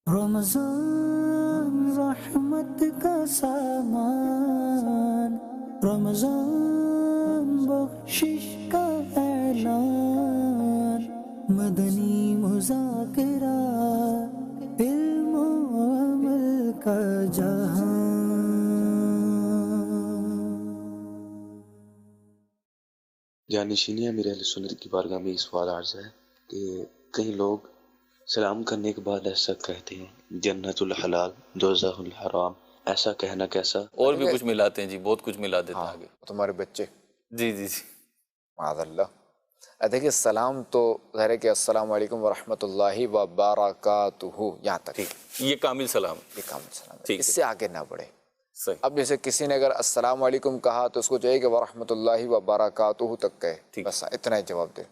رمضان رحمت کا سامان، رمضان بخشش کا اعلان، مدنی مذاکرہ علم و عمل کا جہان۔ جانشینی امیر اہل سنت کی بارگاہ میں یہ سوال عرض ہے کہ کئی لوگ سلام کرنے کے بعد ایسا کہتے ہیں جنت الحلال دوزخ الحرام، ایسا کہنا کیسا؟ اور بھی کچھ ملاتے ہیں جی، بہت کچھ ملا دیتے ہیں آگے۔ تمہارے بچے جی جی جی معاذ اللہ۔ دیکھیے سلام تو ظاہر ہے کہ السلام علیکم ورحمۃ اللہ وبرکاتہ یہاں تک، ٹھیک، یہ کامل سلام ہے، یہ کامل سلام ہے، ٹھیک اس ہے، سے آگے نہ بڑھے۔ صحیح، اب جیسے کسی نے اگر السلام علیکم کہا تو اس کو چاہیے کہ ورحمۃ اللہ وبرکاتہ تک کہے، ٹھیک، بس اتنا ہی جواب دے۔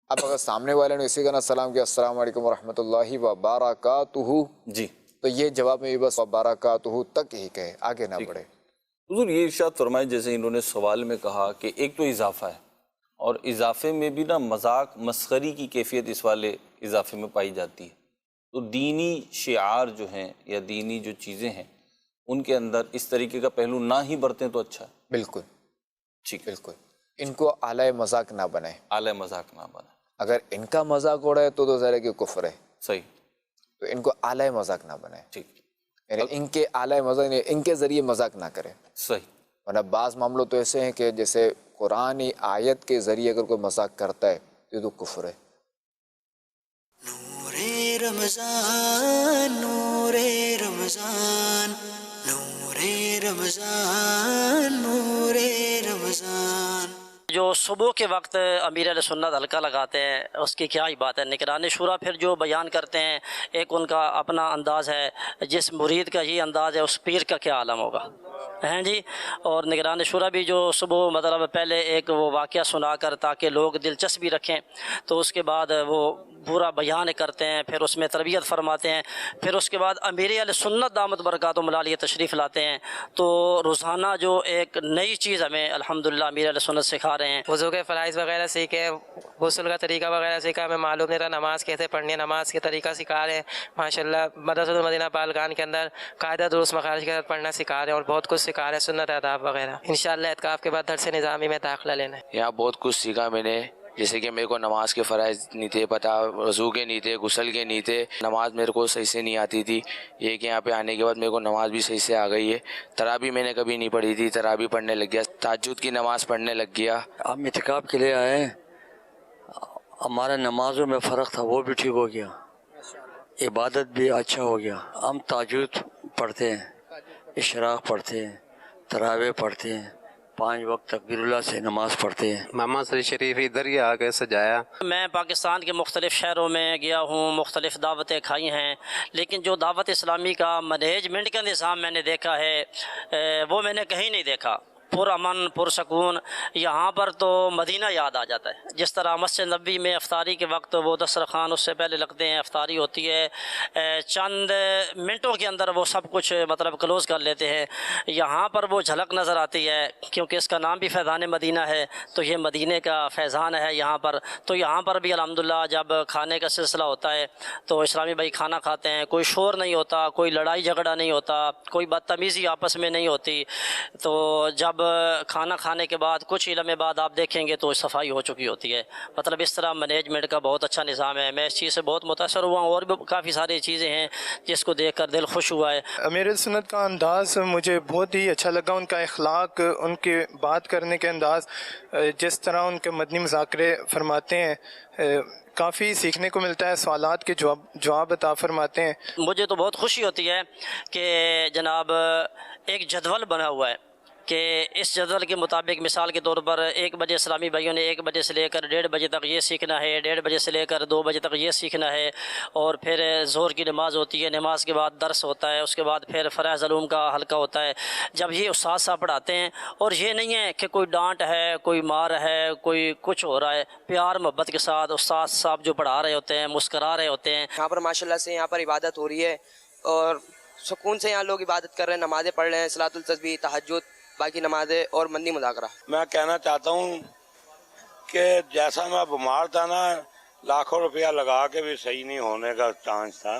اب اگر سامنے والے نے اسی کا نہ سلام کیا السلام علیکم ورحمۃ اللہ وبرکاتہ، جی تو یہ جواب میں بھی بس وبرکاتہ تک ہی کہے، آگے نہ بڑھے۔ حضور یہ ارشاد فرمائے جیسے انہوں نے سوال میں کہا کہ ایک تو اضافہ ہے، اور اضافے میں بھی نا مذاق مسخری کی کیفیت اس والے اضافے میں پائی جاتی ہے، تو دینی شعار جو ہیں یا دینی جو چیزیں ہیں ان کے اندر اس طریقے کا پہلو نہ ہی برتیں تو اچھا ہے۔ بالکل ٹھیک، بالکل، ان کو اعلی مذاق نہ بنائے۔ اعلی مذاق نہ بنا، اگر ان کا مذاق اڑائے تو ظاہر ہے کہ کفر ہے، صحیح، تو ان کو اعلی مذاق نہ بنائے، ٹھیک، یعنی ان کے اعلی مذاق، ان کے ذریعے مذاق نہ کرے۔ صحیح، ورنہ بعض معاملوں تو ایسے ہیں کہ جیسے قرآنی آیت کے ذریعے اگر کوئی مذاق کرتا ہے تو یہ تو کفر ہے۔ نور رمضان نور رمضان نور رمضان نور رمضان۔ جو صبح کے وقت امیر اہل سنت حلقہ لگاتے ہیں اس کی کیا ہی بات ہے۔ نگران شورا پھر جو بیان کرتے ہیں ایک ان کا اپنا انداز ہے، جس مرید کا یہ انداز ہے اس پیر کا کیا عالم ہوگا، ہیں جی۔ اور نگران شورا بھی جو صبح مطلب پہلے ایک وہ واقعہ سنا کر تاکہ لوگ دلچسپی رکھیں، تو اس کے بعد وہ پورا بیان کرتے ہیں، پھر اس میں تربیت فرماتے ہیں، پھر اس کے بعد امیر اہل سنت دامت برکاتہم العالیہ تشریف لاتے ہیں، تو روزانہ جو ایک نئی چیز ہمیں الحمدللہ امیر اہل سنت سکھا رہے ہیں۔ وضو کے فرائض وغیرہ سیکھے، غسل کا طریقہ وغیرہ سیکھا، ہمیں معلوم نہیں تھا نماز کیسے پڑھنی ہے، نماز کے طریقہ سکھا رہے ہیں ماشاءاللہ۔ مدرسۃ المدینہ پالگان کے اندر قاعدہ درست مخارج کے ساتھ پڑھنا سکھا رہے ہیں اور بہت کچھ سکھا رہے ہیں، سنت آداب وغیرہ۔ انشاءاللہ اعتکاف کے بعد درس نظامی میں داخلہ لینا ہے۔ یہاں بہت کچھ سیکھا میں نے، جیسے کہ میرے کو نماز کے فرائض نہیں تھے پتہ، وضو کے نہیں تھے، غسل کے نہیں تھے، نماز میرے کو صحیح سے نہیں آتی تھی۔ یہ کہ یہاں پہ آنے کے بعد میرے کو نماز بھی صحیح سے آ گئی ہے۔ تراویح میں نے کبھی نہیں پڑھی تھی، تراویح پڑھنے لگ گیا، تہجد کی نماز پڑھنے لگ گیا۔ ہم اعتکاف کے لیے آئے، ہمارا نمازوں میں فرق تھا وہ بھی ٹھیک ہو گیا، عبادت بھی اچھا ہو گیا۔ ہم تہجد پڑھتے ہیں، اشراق پڑھتے ہیں، تراویح پڑھتے ہیں، 5 وقت تکبیر اللہ سے نماز پڑھتے ہیں۔ محمد صلی شریف ادھر ہی آ کے سجایا۔ میں پاکستان کے مختلف شہروں میں گیا ہوں، مختلف دعوتیں کھائی ہیں، لیکن جو دعوت اسلامی کا مینجمنٹ کا نظام میں نے دیکھا ہے وہ میں نے کہیں نہیں دیکھا۔ پرامن پرسکون، یہاں پر تو مدینہ یاد آ جاتا ہے۔ جس طرح مسجد نبوی میں افطاری کے وقت وہ دسترخوان اس سے پہلے لگتے ہیں، افطاری ہوتی ہے، چند منٹوں کے اندر وہ سب کچھ مطلب کلوز کر لیتے ہیں، یہاں پر وہ جھلک نظر آتی ہے کیونکہ اس کا نام بھی فیضان مدینہ ہے، تو یہ مدینے کا فیضان ہے یہاں پر۔ تو یہاں پر بھی الحمدللہ جب کھانے کا سلسلہ ہوتا ہے تو اسلامی بھائی کھانا کھاتے ہیں، کوئی شور نہیں ہوتا، کوئی لڑائی جھگڑا نہیں ہوتا، کوئی بدتمیزی آپس میں نہیں ہوتی۔ تو جب کھانا کھانے کے بعد کچھ ہی لمحے بعد آپ دیکھیں گے تو صفائی ہو چکی ہوتی ہے۔ مطلب اس طرح مینجمنٹ کا بہت اچھا نظام ہے، میں اس چیز سے بہت متاثر ہوا ہوں، اور بھی کافی ساری چیزیں ہیں جس کو دیکھ کر دل خوش ہوا ہے۔ امیر سنت کا انداز مجھے بہت ہی اچھا لگا، ان کا اخلاق، ان کے بات کرنے کے انداز، جس طرح ان کے مدنی مذاکرے فرماتے ہیں، کافی سیکھنے کو ملتا ہے، سوالات کے جواب عطا فرماتے ہیں۔ مجھے تو بہت خوشی ہوتی ہے کہ جناب ایک جدول بنا ہوا ہے کہ اس جدول کے مطابق مثال کے طور پر 1 بجے اسلامی بھائیوں نے 1 بجے سے لے کر 1:30 بجے تک یہ سیکھنا ہے، 1:30 بجے سے لے کر 2 بجے تک یہ سیکھنا ہے، اور پھر ظہر کی نماز ہوتی ہے، نماز کے بعد درس ہوتا ہے، اس کے بعد پھر فرائض علوم کا حلقہ ہوتا ہے۔ جب یہ استاد صاحب پڑھاتے ہیں، اور یہ نہیں ہے کہ کوئی ڈانٹ ہے، کوئی مار ہے، کوئی کچھ ہو رہا ہے، پیار محبت کے ساتھ استاد صاحب جو پڑھا رہے ہوتے ہیں مسکرا رہے ہوتے ہیں۔ یہاں پر ماشاءاللہ سے یہاں پر عبادت ہو رہی ہے اور سکون سے یہاں لوگ عبادت کر رہے ہیں، نمازیں پڑھ رہے ہیں، صلاۃ التسبیح، تہجد، باقی نمازیں اور مندی مذاکرہ۔ میں کہنا چاہتا ہوں کہ جیسا میں بیمار تھا نا، لاکھوں روپیہ لگا کے بھی صحیح نہیں ہونے کا چانس تھا،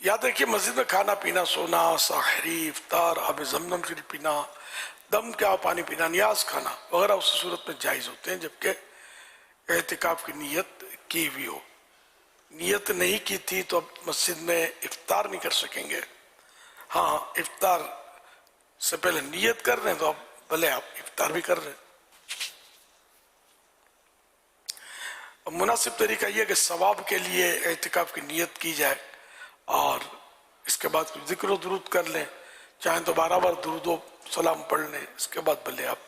یاد رکھیے مسجد میں کھانا پینا، سونا، سحری، افطار، آب زمزم شریف پینا، دم کا پانی پینا، نیاز کھانا وغیرہ اس صورت میں جائز ہوتے ہیں جبکہ اعتکاف کی نیت کی ہوئی ہو۔ نیت نہیں کی تھی تو اب مسجد میں افطار نہیں کر سکیں گے۔ ہاں افطار سے پہلے نیت کر رہے ہیں تو اب بھلے آپ افطار بھی کر رہے ہیں۔ مناسب طریقہ یہ کہ ثواب کے لیے اعتکاف کی نیت کی جائے اور اس کے بعد ذکر و درود کر لیں، چاہیں تو 12 بار درود و سلام پڑھ لیں، اس کے بعد بھلے آپ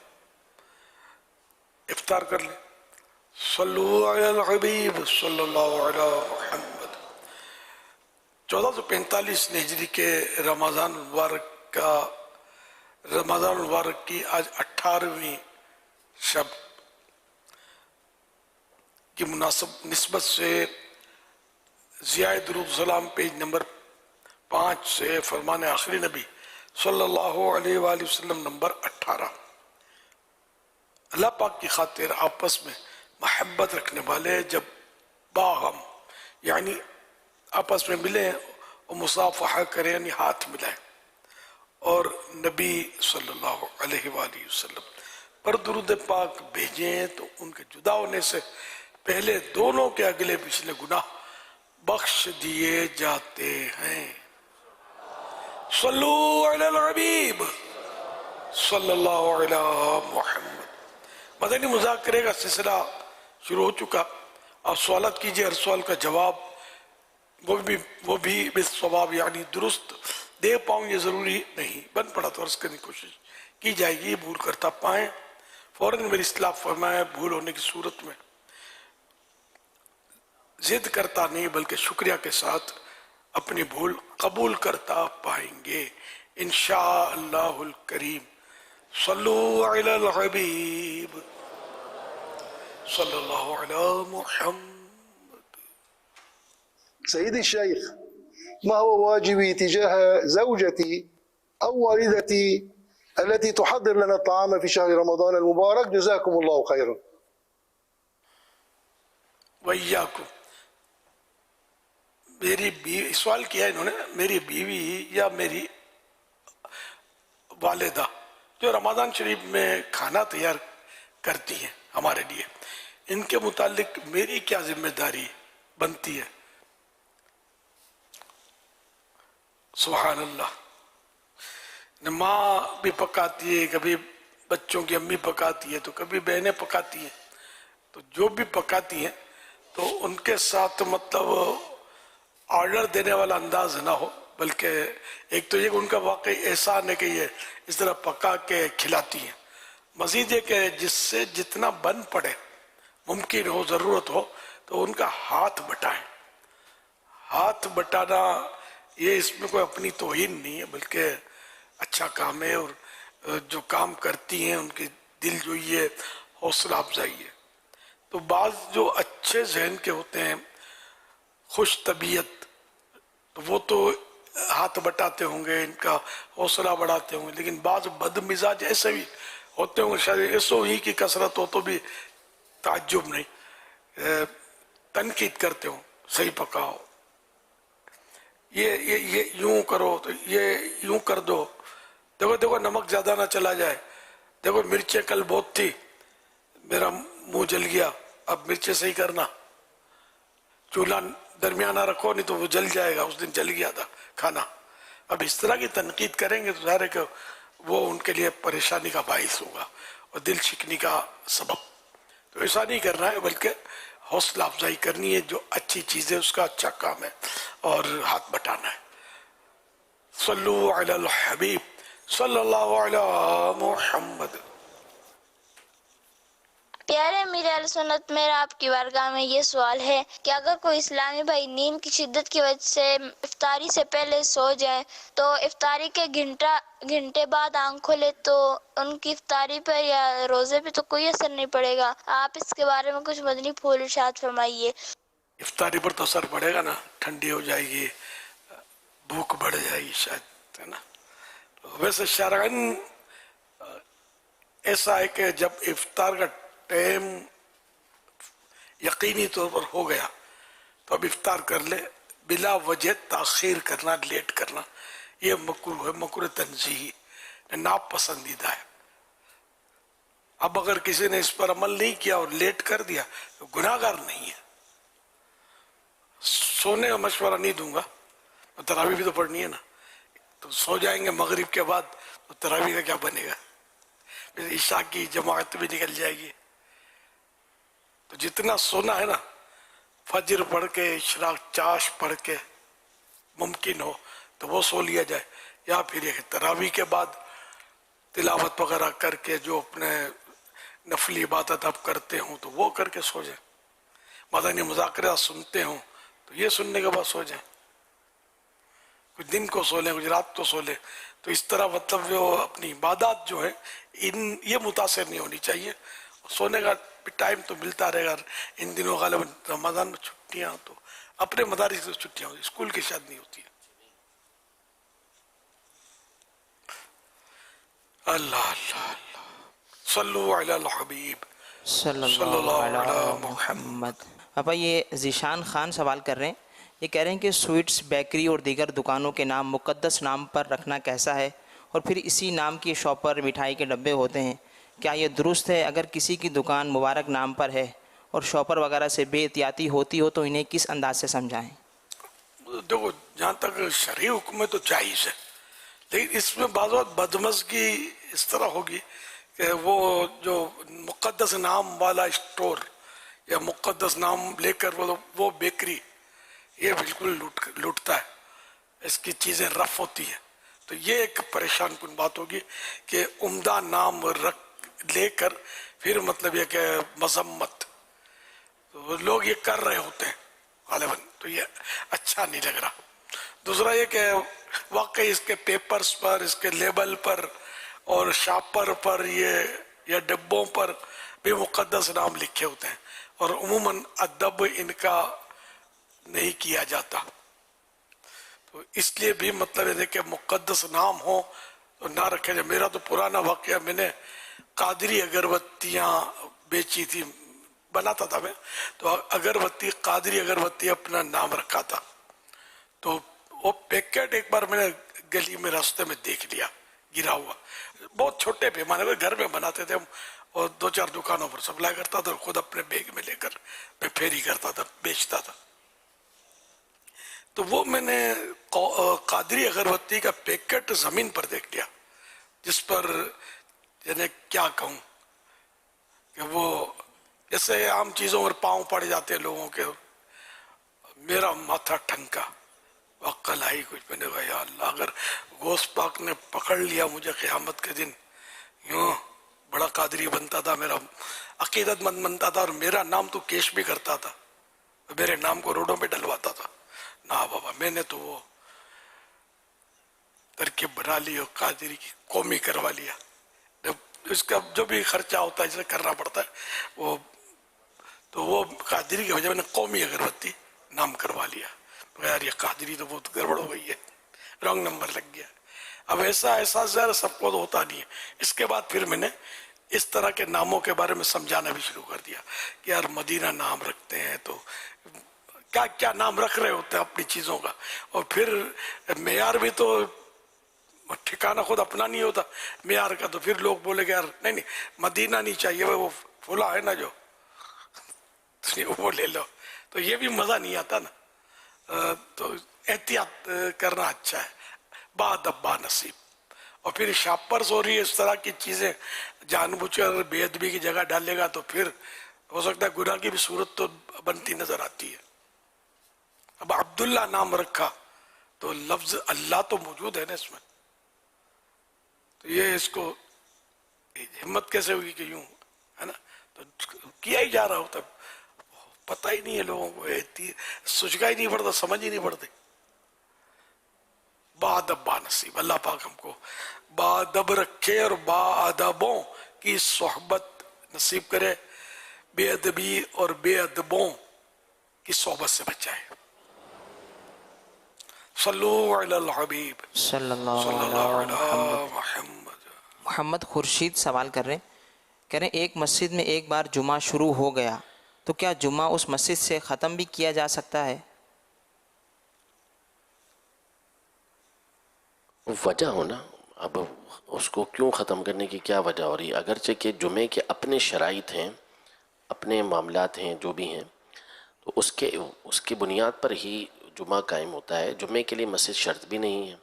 افطار کر لیں۔ صلو علی الحبیب صلی اللہ علی محمد۔ 1445 ہجری کے رمضان المبارک کی آج 18ویں شب کی مناسب نسبت سے ضیاء درود سلام پیج نمبر 5 سے فرمان آخری نبی صلی اللہ علیہ وآلہ وسلم نمبر 18۔ اللہ پاک کی خاطر آپس میں محبت رکھنے والے جب باہم یعنی آپس میں ملیں اور مصافحہ کریں یعنی ہاتھ ملائیں اور نبی صلی اللہ علیہ وآلہ وسلم پر درود پاک بھیجیں تو ان کے جدا ہونے سے پہلے دونوں کے اگلے پچھلے گناہ بخش دیے جاتے ہیں۔ صلو علی الحبیب صلی اللہ علی محمد۔ مدنی مذاکرے کا سلسلہ شروع ہو چکا، آپ سوالات کیجئے، ہر سوال کا جواب وہ بھی بالصواب یعنی درست دے پاؤں یہ ضروری نہیں، بن پڑا تو عرض کرنے کی کوشش کی جائے گی، بھول کرتا پائیں فوراً میری اصلاح فرمائیں، بھول ہونے کی صورت میں ضد کرتا نہیں بلکہ شکریہ کے ساتھ اپنی بھول قبول کرتا پائیں گے انشاءاللہ الکریم۔ صلو علی الحبیب صلی اللہ علی محمد۔ سيدي الشيخ، ما هو واجبي تجاه زوجتي أو والدتي التي تحضر لنا الطعام في شهر رمضان المبارك؟ جزاكم الله خيرا. وإياكم۔ میری بیوی، سوال کیا انہوں نے، میری بیوی یا میری والدہ جو رمضان شریف میں کھانا تیار کرتی ہیں ہمارے لیے، ان کے متعلق میری کیا ذمہ داری بنتی ہے؟ سبحان اللہ۔ ماں بھی پکاتی ہے، کبھی بچوں کی امی پکاتی ہے تو کبھی بہنیں پکاتی ہیں، تو جو بھی پکاتی ہیں تو ان کے ساتھ مطلب آرڈر دینے والا انداز نہ ہو، بلکہ ایک تو یہ کہ ان کا واقعی احسان ہے کہ یہ اس طرح پکا کے کھلاتی ہیں، مزید یہ کہ جس سے جتنا بن پڑے ممکن ہو، ضرورت ہو تو ان کا ہاتھ بٹائیں۔ ہاتھ بٹانا یہ اس میں کوئی اپنی توہین نہیں ہے بلکہ اچھا کام ہے، اور جو کام کرتی ہیں ان کی دل جوئی ہے، حوصلہ افزائی ہے۔ تو بعض جو اچھے ذہن کے ہوتے ہیں، خوش طبیعت، تو وہ تو ہاتھ بٹاتے ہوں گے، ان کا حوصلہ بڑھاتے ہوں گے، لیکن بعض بد مزاج ایسے بھی ہوتے ہوں گے، شاید ایسو ہی کی کثرت ہو تو بھی تعجب نہیں، تنقید کرتے ہوں، صحیح پکاؤ، یہ یوں کرو تو یہ یوں کر دو، دیکھو نمک زیادہ نہ چلا جائے، دیکھو مرچیں کل بہت تھی، میرا منہ جل گیا، اب مرچیں صحیح کرنا، چولہا درمیانہ رکھو نہیں تو وہ جل جائے گا، اس دن جل گیا تھا کھانا۔ اب اس طرح کی تنقید کریں گے تو ظاہر ہے کہ وہ ان کے لیے پریشانی کا باعث ہوگا اور دل شکنی کا سبب۔ تو ایسا نہیں کرنا ہے بلکہ حوصلہ افزائی کرنی ہے، جو اچھی چیز ہے اس کا اچھا کام ہے اور ہاتھ بٹانا ہے۔ صلو علی الحبیب صلی اللہ علی محمد۔ پیارے امیر اہل سنت، میرا آپ کی بارگاہ میں یہ سوال ہے کہ اگر کوئی اسلامی بھائی نیند کی شدت کی وجہ سے افطاری سے پہلے سو جائے تو افطاری کے گھنٹے بعد آنکھ کھولے تو ان کی افطاری پر یا روزے پہ تو کوئی اثر نہیں پڑے گا؟ آپ اس کے بارے میں کچھ مدنی پھول ارشاد فرمائیے۔ افطاری پر تو اثر پڑے گا نا، ٹھنڈی ہو جائے گی، بھوک بڑھ جائے گی شاید، ہے نا۔ ویسے شرعاً ایسا ہے کہ جب افطار کا ٹائم یقینی طور پر ہو گیا تو اب افطار کر لے، بلا وجہ تاخیر کرنا، لیٹ کرنا، یہ مکروہ ہے، مکروہ تنزیہی، ناپسندیدہ ہے۔ اب اگر کسی نے اس پر عمل نہیں کیا اور لیٹ کر دیا تو گناہ گار نہیں ہے۔ سونے کا مشورہ نہیں دوں گا، تراویح بھی تو پڑھنی ہے نا، تو سو جائیں گے مغرب کے بعد تو تراویح کا کیا بنے گا؟ پھر عشاء کی جماعت بھی نکل جائے گی۔ تو جتنا سونا ہے نا، فجر پڑھ کے، اشراق چاش پڑھ کے ممکن ہو تو وہ سو لیا جائے، یا پھر یہ تراویح کے بعد تلاوت وغیرہ کر کے جو اپنے نفلی عبادت اب کرتے ہوں تو وہ کر کے سو جائیں، مدنی مذاکرات سنتے ہوں تو یہ سننے کے بعد سو جائیں، کچھ دن کو سو لیں، کچھ رات کو سو لیں۔ تو اس طرح مطلب جو اپنی عبادات جو ہیں یہ متاثر نہیں ہونی چاہیے۔ سونے کا ٹائم تو ملتا رہے گا، ان دنوں غالباً رمضان میں چھٹیاں تو اپنے مدارس سے چھٹیاں ہوتی، اسکول کی شاید نہیں ہوتی ہے۔ اللہ اللہ اللہ، صلو علی الحبیب صلی اللہ علیہ محمد۔ پاپا یہ ذیشان خان سوال کر رہے ہیں، یہ کہہ رہے ہیں کہ سویٹس بیکری اور دیگر دکانوں کے نام مقدس نام پر رکھنا کیسا ہے، اور پھر اسی نام کی شاپ پر مٹھائی کے ڈبے ہوتے ہیں، کیا یہ درست ہے؟ اگر کسی کی دکان مبارک نام پر ہے اور شاپر وغیرہ سے بے احتیاطی ہوتی ہو تو انہیں کس انداز سے سمجھائیں؟ دیکھو جہاں تک شرعی حکم ہے تو جائز ہے، لیکن اس میں بعض وقت بدمزگی اس طرح ہوگی کہ وہ جو مقدس نام والا اسٹور یا مقدس نام لے کر وہ بیکری یہ بالکل لوٹتا ہے، اس کی چیزیں رف ہوتی ہیں، تو یہ ایک پریشان کن بات ہوگی کہ عمدہ نام لے کر پھر مطلب یہ کہ مذمت، تو لوگ یہ کر رہے ہوتے ہیں غالباً، تو یہ اچھا نہیں لگ رہا۔ دوسرا یہ کہ واقعی اس کے پیپرز پر، اس کے لیبل پر اور شاپر پر یا ڈبوں پر بھی مقدس نام لکھے ہوتے ہیں، اور عموماً ادب ان کا نہیں کیا جاتا، تو اس لیے بھی مطلب ہے کہ مقدس نام ہو تو نہ رکھے جائے۔ میرا تو پرانا واقعہ، میں نے قادری اگربتیاں بیچی تھی، بناتا تھا میں، تو اگربتی قادری اگربتی اپنا نام رکھا تھا، تو وہ پیکٹ ایک بار میں نے گلی میں راستے میں دیکھ لیا گرا ہوا، بہت چھوٹے پیمانے پر گھر میں بناتے تھے ہم، اور 2-4 دکانوں پر سپلائی کرتا تھا، اور خود اپنے بیگ میں لے کر میں پھیری کرتا تھا، بیچتا تھا۔ تو وہ میں نے قادری اگربتی کا پیکٹ زمین پر دیکھ لیا، جس پر یعنی کیا کہوں کہ وہ جیسے عام چیزوں پر پاؤں پڑ جاتے ہیں لوگوں کے، میرا ماتھا ٹھنکا، عقل آئی کچھ، میں نے کہا یا اللہ، اگر غوث پاک نے پکڑ لیا مجھے قیامت کے دن، یوں بڑا قادری بنتا تھا، میرا عقیدت مند بنتا تھا، اور میرا نام تو کیش بھی کرتا تھا، میرے نام کو روڈوں پہ ڈلواتا تھا، نہ بابا، میں نے تو وہ ترکیب بنا لی اور قادری کی قومی کروا لیا، اس کا جو بھی خرچہ ہوتا ہے جسے کرنا پڑتا ہے وہ، تو وہ قادری کی وجہ میں نے قومی اگربتی نام کروا لیا۔ یار یہ قادری تو بہت گڑبڑ ہو گئی ہے، رانگ نمبر لگ گیا۔ اب ایسا احساس ذرا سب کو تو ہوتا نہیں ہے۔ اس کے بعد پھر میں نے اس طرح کے ناموں کے بارے میں سمجھانا بھی شروع کر دیا کہ یار مدینہ نام رکھتے ہیں تو کیا کیا نام رکھ رہے ہوتے ہیں اپنی چیزوں کا، اور پھر معیار بھی تو ٹھکانہ خود اپنا نہیں ہوتا معیار کا، تو پھر لوگ بولے کہ یار نہیں مدینہ نہیں چاہیے، وہ پھولا ہے نا جو وہ لے لو، تو یہ بھی مزہ نہیں آتا نا۔ تو احتیاط کرنا اچھا ہے، بادبا نصیب۔ اور پھر شاپرز ہو رہی ہے اس طرح کی چیزیں جان بوجھ کر بے ادبی کی جگہ ڈالے گا تو پھر ہو سکتا ہے گناہ کی بھی صورت تو بنتی نظر آتی ہے۔ اب عبداللہ نام رکھا تو لفظ اللہ تو موجود ہے نا اس میں، تو یہ اس کو ہمت کیسے ہوگی کہ یوں ہے نا، تو کیا ہی جا رہا ہوتا، پتہ ہی نہیں ہے لوگوں کو، سوچ ہی نہیں پڑتا، سمجھ ہی نہیں پڑتے۔ بادبا نصیب، اللہ پاک ہم کو بادب رکھے اور بادبوں کی صحبت نصیب کرے، بے ادبی اور بے ادبوں کی صحبت سے بچائے۔ صلو علی الحبیب صلی اللہ علیہ محمد۔ محمد خورشید سوال کر رہے ہیں، کہہ رہے ہیں ایک مسجد میں ایک بار جمعہ شروع ہو گیا تو کیا جمعہ اس مسجد سے ختم بھی کیا جا سکتا ہے؟ وجہ ہو نا، اب اس کو کیوں ختم کرنے کی کیا وجہ ہو رہی ہے؟ اگرچہ کہ جمعے کے اپنے شرائط ہیں، اپنے معاملات ہیں جو بھی ہیں، تو اس کے بنیاد پر ہی جمعہ قائم ہوتا ہے. جمعے کے لیے مسجد شرط بھی نہیں ہے،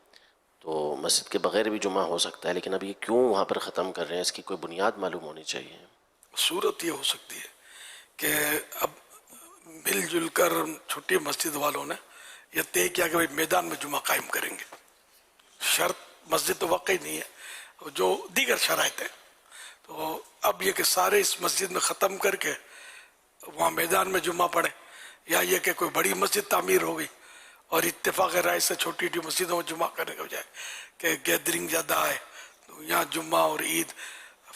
تو مسجد کے بغیر بھی جمعہ ہو سکتا ہے، لیکن اب یہ کیوں وہاں پر ختم کر رہے ہیں؟ اس کی کوئی بنیاد معلوم ہونی چاہیے. صورت یہ ہو سکتی ہے کہ اب مل جل کر چھٹی مسجد والوں نے یہ طے کیا کہ بھائی میدان میں جمعہ قائم کریں گے. شرط مسجد تو واقعی نہیں ہے، جو دیگر شرائط ہیں. تو اب یہ کہ سارے اس مسجد میں ختم کر کے وہاں میدان میں جمعہ پڑھیں، یا یہ کہ کوئی بڑی مسجد تعمیر ہو گئی اور اتفاق رائے سے چھوٹی چھوٹی مسجدوں میں جمعہ کرنے کے بجائے کہ گیدرنگ زیادہ ہے تو یہاں جمعہ اور عید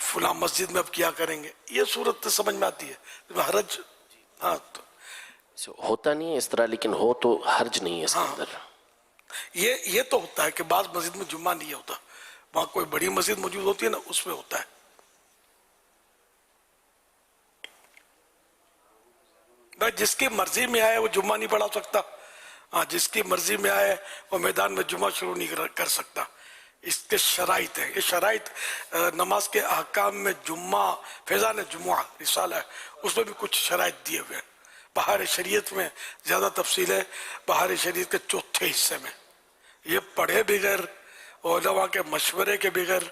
فلاں مسجد میں اب کیا کریں گے، یہ صورت سمجھ میں آتی ہے. حرج ہاں تو ہوتا نہیں ہے اس طرح، لیکن ہو تو حرج نہیں ہے اس کے اندر. یہ تو ہوتا ہے کہ بعض مسجد میں جمعہ نہیں ہوتا، وہاں کوئی بڑی مسجد موجود ہوتی ہے نا، اس میں ہوتا ہے. بھائی جس کی مرضی میں آئے وہ جمعہ نہیں پڑھا سکتا، ہاں جس کی مرضی میں آئے وہ میدان میں جمعہ شروع نہیں کر سکتا. اس کے شرائط ہیں، یہ شرائط نماز کے احکام میں جمعہ فیضان جمعہ رسالہ ہے، اس میں بھی کچھ شرائط دیے ہوئے ہیں. بہار شریعت میں زیادہ تفصیل ہے، بہار شریعت کے چوتھے حصے میں. یہ پڑھے بغیر علماء کے مشورے کے بغیر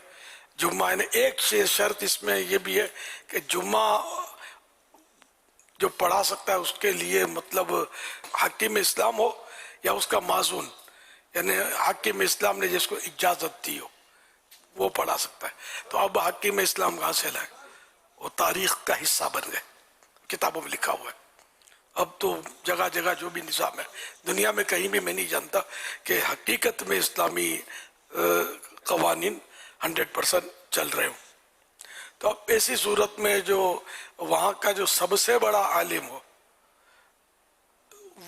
جمعہ، یعنی ایک شرط اس میں یہ بھی ہے کہ جمعہ جو پڑھا سکتا ہے اس کے لیے مطلب حاکم اسلام ہو یا اس کا معزون، یعنی حاکم اسلام نے جس کو اجازت دی ہو وہ پڑھا سکتا ہے. تو اب حاکم اسلام کہاں سے لائے؟ وہ تاریخ کا حصہ بن گئے، کتابوں میں لکھا ہوا ہے. اب تو جگہ جگہ جو بھی نظام ہے دنیا میں کہیں بھی میں نہیں جانتا کہ حقیقت میں اسلامی قوانین 100% چل رہے ہوں. تو اب ایسی صورت میں جو وہاں کا جو سب سے بڑا عالم ہو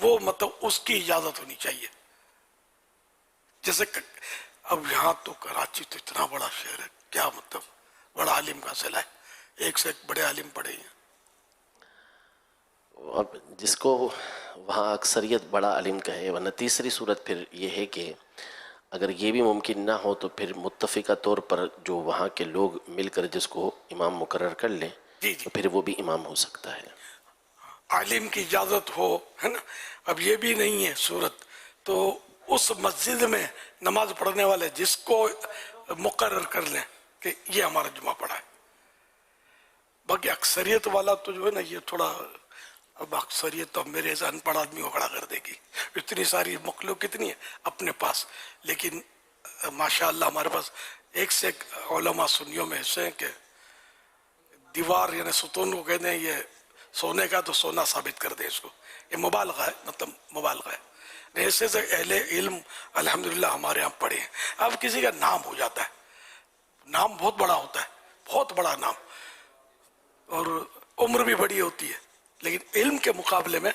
وہ مطلب اس کی اجازت ہونی چاہیے. جیسے اب یہاں تو کراچی تو اتنا بڑا شہر ہے، کیا مطلب بڑا عالم کہاں سے لائے؟ ایک سے ایک بڑے عالم پڑے ہیں. اب جس کو وہاں اکثریت بڑا علم کہے، ورنہ تیسری صورت پھر یہ ہے کہ اگر یہ بھی ممکن نہ ہو تو پھر متفقہ طور پر جو وہاں کے لوگ مل کر جس کو امام مقرر کر لیں تو پھر وہ بھی امام ہو سکتا ہے. عالم کی اجازت ہو، ہے نا. اب یہ بھی نہیں ہے صورت، تو اس مسجد میں نماز پڑھنے والے جس کو مقرر کر لیں کہ یہ ہمارا جمعہ پڑھا ہے. باقی اکثریت والا تو جو ہے نا یہ تھوڑا، اب اکثریت تو میرے ایسا ان پڑھ آدمی کو کھڑا کر دے گی. اتنی ساری مخلوق کتنی ہے اپنے پاس، لیکن ماشاءاللہ ہمارے پاس ایک سے ایک علماء سنیوں میں ایسے ہیں کہ دیوار یعنی ستون کو کہتے ہیں یہ سونے کا تو سونا ثابت کر دیں اس کو. یہ مبالغہ ہے، مطلب مبالغہ ہے. ایسے سے اہل علم الحمدللہ ہمارے یہاں پڑھے ہیں. اب کسی کا نام ہو جاتا ہے، نام بہت بڑا ہوتا ہے، بہت بڑا نام، اور عمر بھی بڑی ہوتی ہے، لیکن علم کے مقابلے میں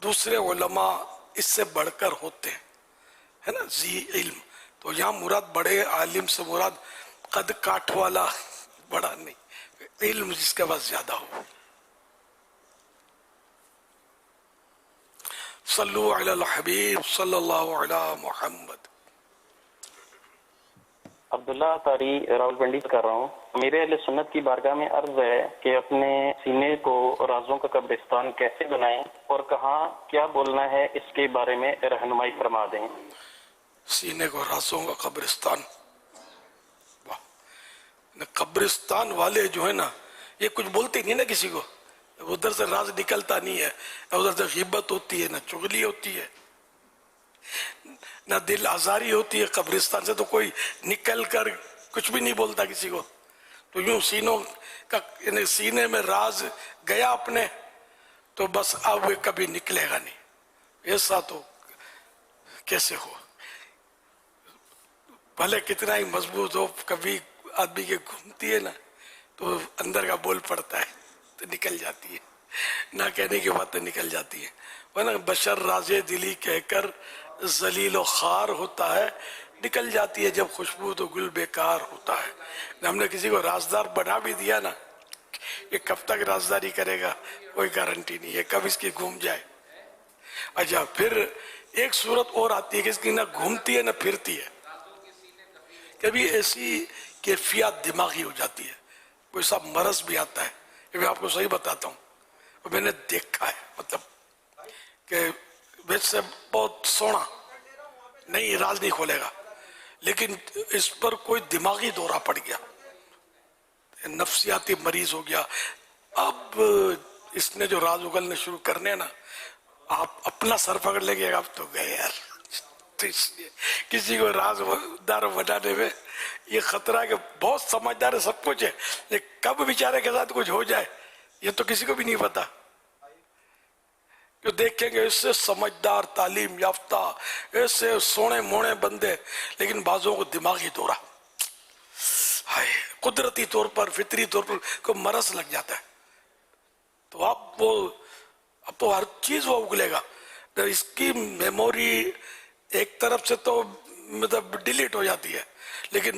دوسرے علماء اس سے بڑھ کر ہوتے ہیں، ہے نا، ذی علم. تو یہاں مراد بڑے عالم سے مراد قد کاٹ والا بڑا نہیں، علم جس کے پاس زیادہ ہو. صلو علی الحبیب صلی اللہ علی محمد. عبداللہ طاری راولپنڈی سے کر رہا ہوں. میرے اہل سنت کی بارگاہ میں عرض ہے کہ اپنے سینے کو رازوں کا قبرستان کیسے بنائیں اور کہاں کیا بولنا ہے، اس کے بارے میں رہنمائی فرما دیں. سینے کو رازوں کا قبرستان، قبرستان والے جو ہے نا یہ کچھ بولتے نہیں نا کسی کو، ادھر سے راز نکلتا نہیں ہے، ادھر سے غیبت ہوتی ہے، نہ چغلی ہوتی ہے، نہ دل آزاری ہوتی ہے. قبرستان سے تو کوئی نکل کر کچھ بھی نہیں بولتا کسی کو. تو یوں سینوں کا یعنی سینے میں راز گیا اپنے تو بس اب وہ کبھی نکلے گا نہیں. ایسا تو کیسے ہو، بھلے کتنا ہی مضبوط ہو، کبھی آدمی کے گھومتی ہے نا تو اندر کا بول پڑتا ہے تو نکل جاتی ہے، نہ کہنے کی باتیں نکل جاتی ہیں. ورنہ بشر راز دلی کہہ کر ذلیل و خوار ہوتا ہے، نکل جاتی ہے جب خوشبو تو گل بیکار ہوتا ہے. ہم نے کسی کو رازدار بنا بھی دیا نا، یہ کب تک رازداری کرے گا کوئی گارنٹی نہیں ہے، کب اس کی گھوم جائے. اچھا پھر ایک صورت اور آتی ہے کہ اس کی نہ گھومتی ہے نہ پھرتی ہے، کبھی ایسی کیفیت دماغی ہو جاتی ہے، کوئی سا مرض بھی آتا ہے. یہ میں آپ کو صحیح بتاتا ہوں، اور میں نے دیکھا ہے، مطلب کہ ویسے بہت سونا نہیں، راز نہیں کھولے گا، لیکن اس پر کوئی دماغی دورہ پڑ گیا، نفسیاتی مریض ہو گیا. اب اس نے جو راز اگلنے شروع کرنے ہیں نا، آپ اپنا سر پکڑ لے گے، آپ تو گئے یار. کسی کو راز دار بنانے میں یہ خطرہ ہے کہ بہت سمجھدار ہے، سب کچھ ہے، لیکن کب بیچارے کے ساتھ کچھ ہو جائے یہ تو کسی کو بھی نہیں پتا. جو دیکھیں گے اس سے سمجھدار، تعلیم یافتہ، ایسے سونے مونے بندے، لیکن بعضوں کو دماغی دورہ، قدرتی طور پر، فطری طور پر کوئی مرض لگ جاتا ہے. تو اب تو ہر چیز وہ اگلے گا. اس کی میموری ایک طرف سے تو مطلب ڈیلیٹ ہو جاتی ہے، لیکن